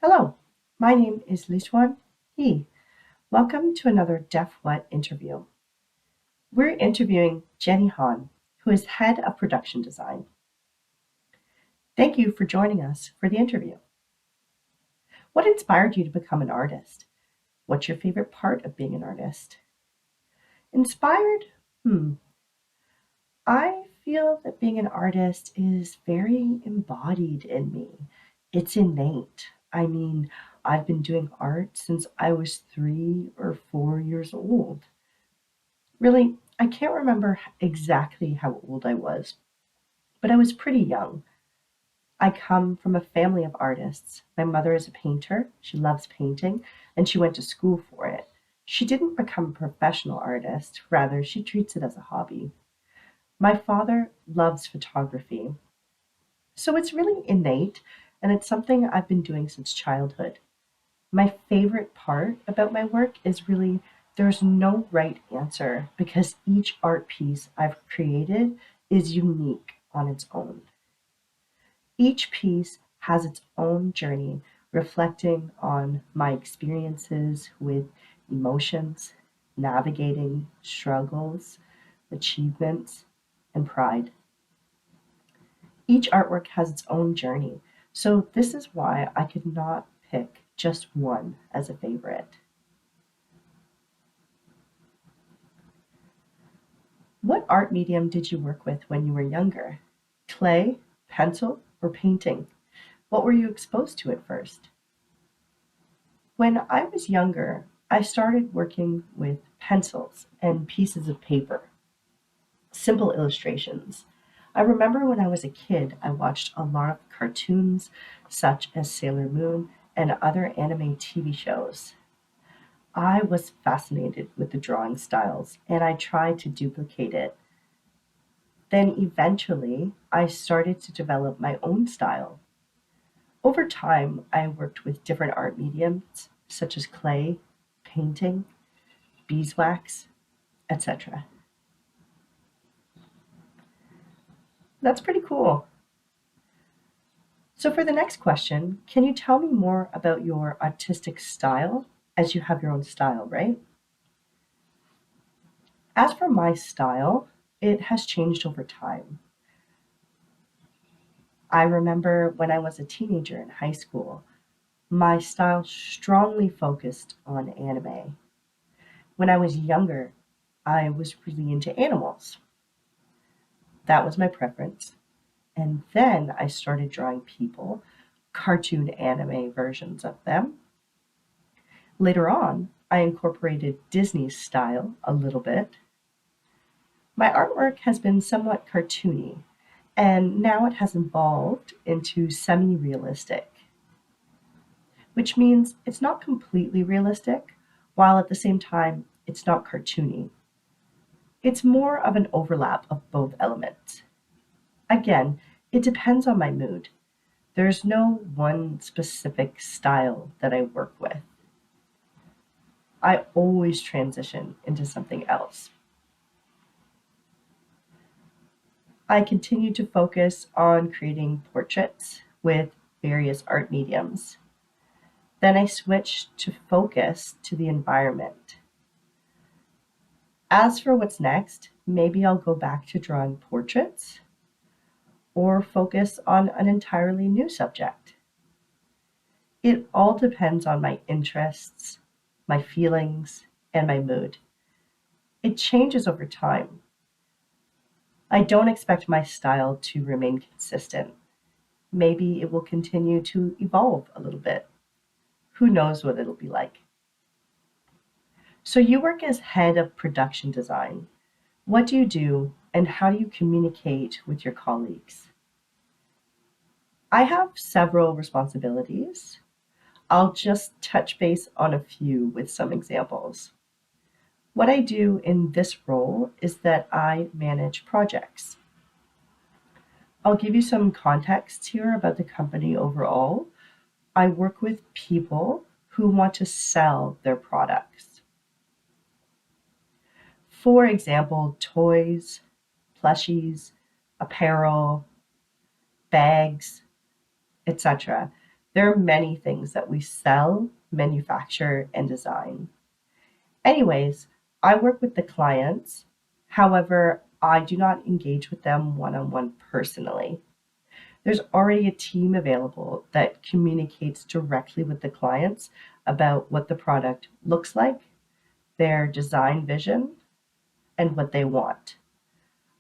Hello, my name is Lishuan He. Welcome to another Def What interview. We're interviewing Jenny Han, who is head of production design. Thank you for joining us for the interview. What inspired you to become an artist? What's your favorite part of being an artist? Inspired? I feel that being an artist is very embodied in me. It's innate. I've been doing art since I was 3 or 4 years old. Really, I can't remember exactly how old I was, but I was pretty young. I come from a family of artists. My mother is a painter. She loves painting, and she went to school for it. She didn't become a professional artist, rather, she treats it as a hobby. My father loves photography, so it's really innate, and it's something I've been doing since childhood. My favorite part about my work is really there's no right answer because each art piece I've created is unique on its own. Each piece has its own journey reflecting on my experiences with emotions, navigating struggles, achievements, and pride. Each artwork has its own journey, so this is why I could not pick just one as a favorite. What art medium did you work with when you were younger? Clay, pencil, or painting? What were you exposed to at first? When I was younger, I started working with pencils and pieces of paper, simple illustrations. I remember when I was a kid, I watched a lot of cartoons such as Sailor Moon and other anime TV shows. I was fascinated with the drawing styles and I tried to duplicate it. Then eventually, I started to develop my own style. Over time, I worked with different art mediums such as clay, painting, beeswax, etc. That's pretty cool. So, for the next question, can you tell me more about your artistic style as you have your own style, right? As for my style, it has changed over time. I remember when I was a teenager in high school, my style strongly focused on anime. When I was younger, I was really into animals. That was my preference. And then I started drawing people, cartoon anime versions of them. Later on, I incorporated Disney's style a little bit. My artwork has been somewhat cartoony, and now it has evolved into semi realistic, which means it's not completely realistic, while at the same time, it's not cartoony. It's more of an overlap of both elements. Again, it depends on my mood. There's no one specific style that I work with. I always transition into something else. I continue to focus on creating portraits with various art mediums. Then I switch to focus to the environment. As for what's next, maybe I'll go back to drawing portraits or focus on an entirely new subject. It all depends on my interests, my feelings, and my mood. It changes over time. I don't expect my style to remain consistent. Maybe it will continue to evolve a little bit. Who knows what it'll be like? So, you work as head of production design. What do you do, and how do you communicate with your colleagues? I have several responsibilities. I'll just touch base on a few with some examples. What I do in this role is that I manage projects. I'll give you some context here about the company overall. I work with people who want to sell their products. For example, toys, plushies, apparel, bags, etc. There are many things that we sell, manufacture, and design. Anyways, I work with the clients. However, I do not engage with them one on one personally. There's already a team available that communicates directly with the clients about what the product looks like, their design vision, and what they want.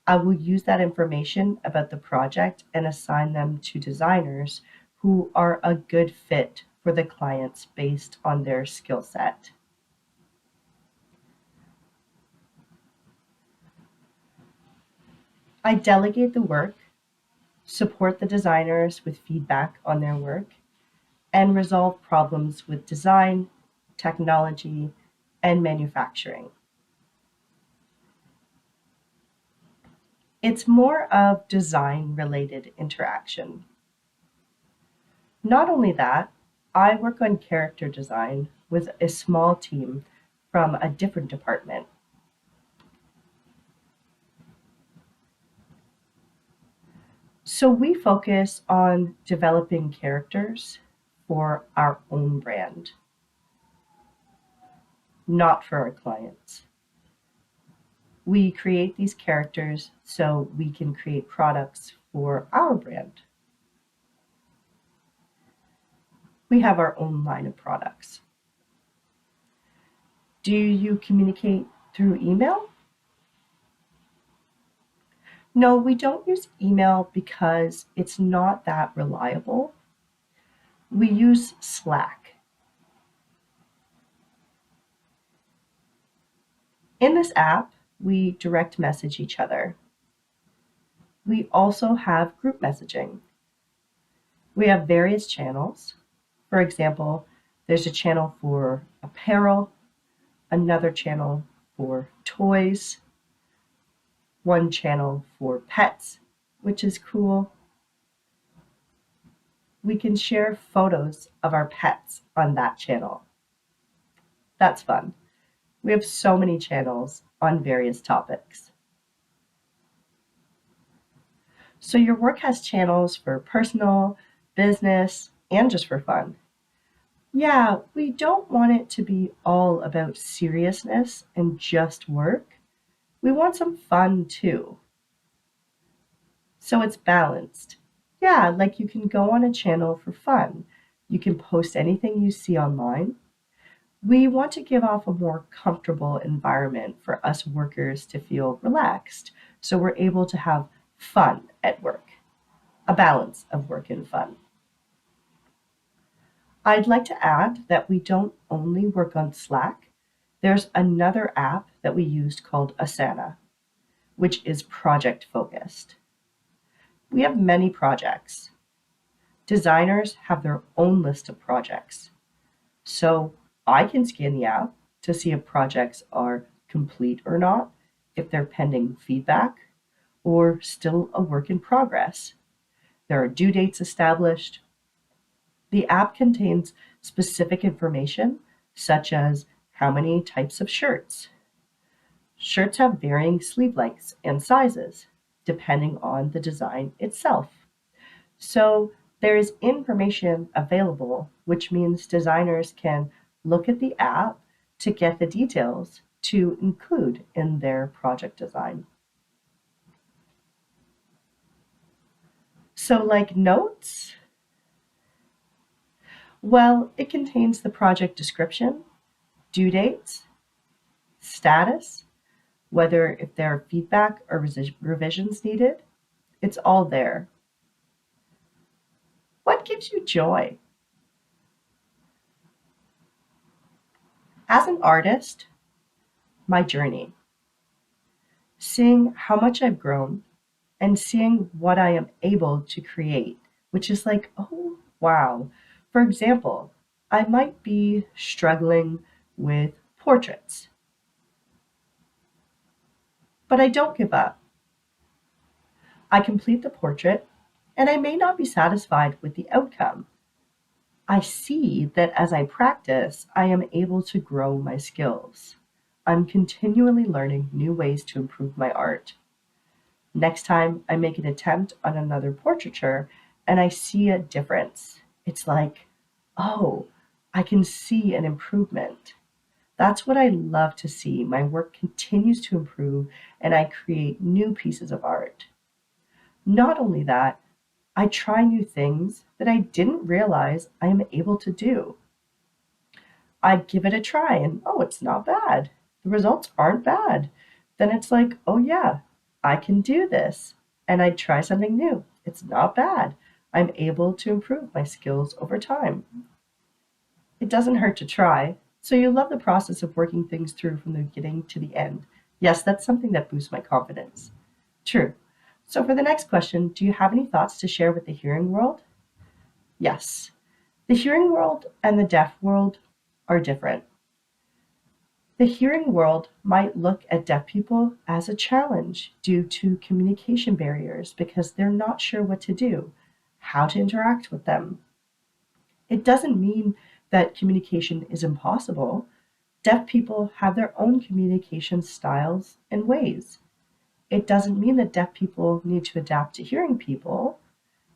I will use that information about the project and assign them to designers who are a good fit for the clients based on their skill set. I delegate the work, support the designers with feedback on their work, and resolve problems with design, technology, and manufacturing. It's more of design related interaction. Not only that, I work on character design with a small team from a different department. So we focus on developing characters for our own brand, not for our clients. We create these characters so we can create products for our brand. We have our own line of products. Do you communicate through email? No, we don't use email because it's not that reliable. We use Slack. In this app, we direct message each other. We also have group messaging. We have various channels. For example, there's a channel for apparel, another channel for toys, one channel for pets, which is cool. We can share photos of our pets on that channel. That's fun. We have so many channels on various topics. So your work has channels for personal, business, and just for fun. Yeah, we don't want it to be all about seriousness and just work. We want some fun too. So it's balanced. Yeah, like you can go on a channel for fun. You can post anything you see online. We want to give off a more comfortable environment for us workers to feel relaxed so we're able to have fun at work, a balance of work and fun. I'd like to add that we don't only work on Slack. There's another app that we used called Asana, which is project focused. We have many projects. Designers have their own list of projects. So I can scan the app to see if projects are complete or not, if they're pending feedback, or still a work in progress. There are due dates established. The app contains specific information, such as how many types of shirts. Shirts have varying sleeve lengths and sizes, depending on the design itself. So there is information available, which means designers can look at the app to get the details to include in their project design. So, like notes, well, it contains the project description, due dates, status, whether if there are feedback or revisions needed. It's all there. What gives you joy? As an artist, my journey, seeing how much I've grown and seeing what I am able to create, which is like, oh, wow. For example, I might be struggling with portraits, but I don't give up. I complete the portrait, and I may not be satisfied with the outcome. I see that as I practice, I am able to grow my skills. I'm continually learning new ways to improve my art. Next time I make an attempt on another portraiture and I see a difference, it's like, oh, I can see an improvement. That's what I love to see. My work continues to improve and I create new pieces of art. Not only that, I try new things that I didn't realize I am able to do. I give it a try and oh, it's not bad. The results aren't bad. Then it's like, oh yeah, I can do this. And I try something new. It's not bad. I'm able to improve my skills over time. It doesn't hurt to try. So you love the process of working things through from the beginning to the end. Yes, that's something that boosts my confidence. True. So for the next question, do you have any thoughts to share with the hearing world? Yes. The hearing world and the deaf world are different. The hearing world might look at deaf people as a challenge due to communication barriers because they're not sure what to do, how to interact with them. It doesn't mean that communication is impossible. Deaf people have their own communication styles and ways. It doesn't mean that deaf people need to adapt to hearing people.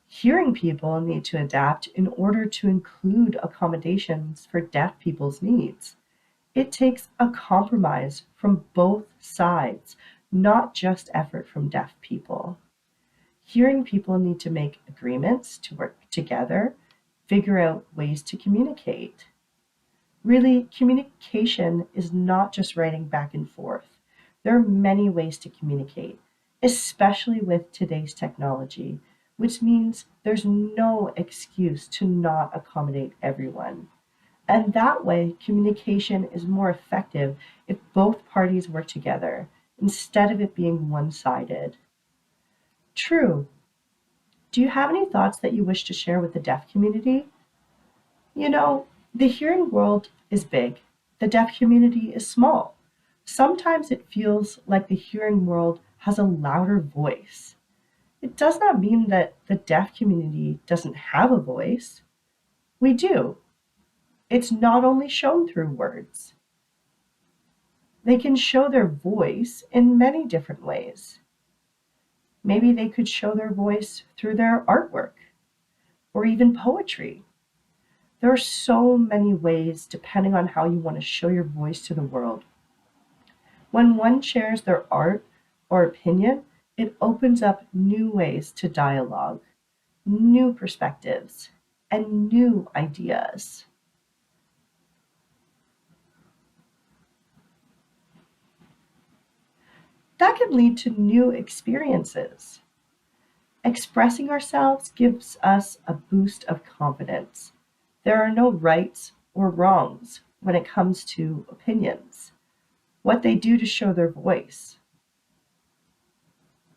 Hearing people need to adapt in order to include accommodations for deaf people's needs. It takes a compromise from both sides, not just effort from deaf people. Hearing people need to make agreements to work together, figure out ways to communicate. Really, communication is not just writing back and forth. There are many ways to communicate, especially with today's technology, which means there's no excuse to not accommodate everyone. And that way, communication is more effective if both parties work together instead of it being one sided. True. Do you have any thoughts that you wish to share with the deaf community? You know, the hearing world is big, the deaf community is small. Sometimes it feels like the hearing world has a louder voice. It does not mean that the deaf community doesn't have a voice. We do. It's not only shown through words. They can show their voice in many different ways. Maybe they could show their voice through their artwork or even poetry. There are so many ways depending on how you want to show your voice to the world. When one shares their art or opinion, it opens up new ways to dialogue, new perspectives, and new ideas. That can lead to new experiences. Expressing ourselves gives us a boost of confidence. There are no rights or wrongs when it comes to opinions, what they do to show their voice.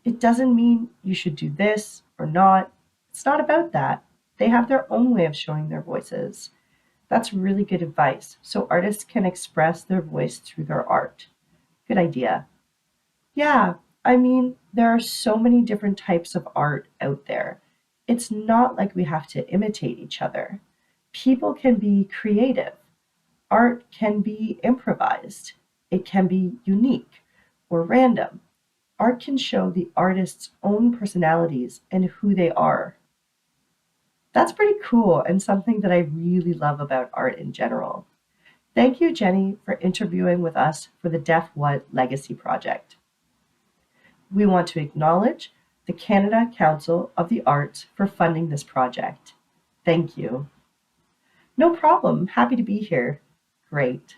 It doesn't mean you should do this or not. It's not about that. They have their own way of showing their voices. That's really good advice. So artists can express their voice through their art. Good idea. Yeah, I mean, there are so many different types of art out there. It's not like we have to imitate each other. People can be creative. Art can be improvised. It can be unique or random. Art can show the artist's own personalities and who they are. That's pretty cool and something that I really love about art in general. Thank you, Jenny, for interviewing with us for the Deaf What Legacy Project. We want to acknowledge the Canada Council of the Arts for funding this project. Thank you. No problem. Happy to be here. Great.